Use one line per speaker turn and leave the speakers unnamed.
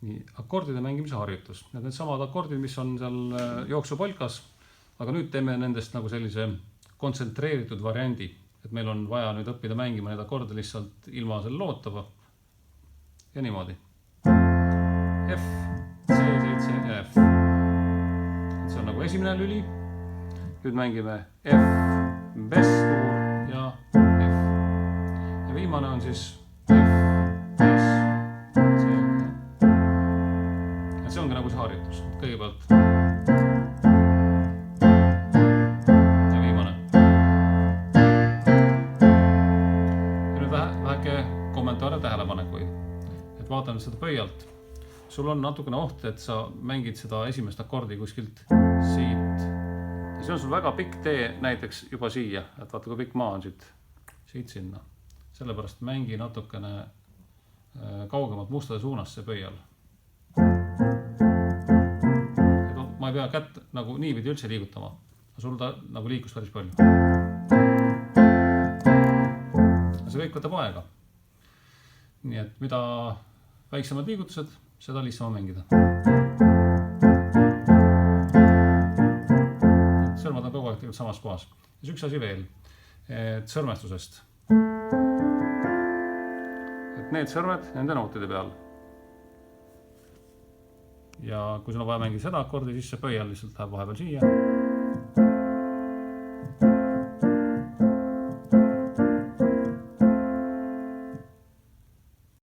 Nii, akordide mängimise harjutus. Need samad akordid, mis on seal jooksupolkas, aga nüüd teeme nendest nagu sellise kontsentreeritud variandi, et meil on vaja nüüd õppida mängima need akorde lihtsalt ilma selle lootava ja niimoodi. F, C7 ja F. See on nagu esimene lüli. Nüüd mängime F, bess-tuur ja F. Ja viimane on siis F, bess, C. Ja see ongi nagu see harjutus. Kõigepealt ja viimane. Ja nüüd väheke kommentaare tähelepanekuid. Et vaatame seda pöialt. Sul on natukene oht, et sa mängid seda esimest akordi kuskilt siit. Ja see on sul väga pikk tee näiteks juba siia, et vaata kui pikk maa on siit sinna. Sellepärast mängi natukene kaugemalt mustade suunas see pöial. Ma ei pea kätt nagu niipidi üldse liigutama. Sul ta nagu liikus päris palju. See kõik võtab aega. Nii et mida väiksemad liigutused, seda lihtsama mängida. Sõrmad on kogu aeg tegelikult samas kohas. Ja üks asi veel, et sõrmestusest. Et need sõrmed nende nootide peal. Ja kui sul on vaja mängida seda akordi, siis see pöial lihtsalt läheb vahepeal siia.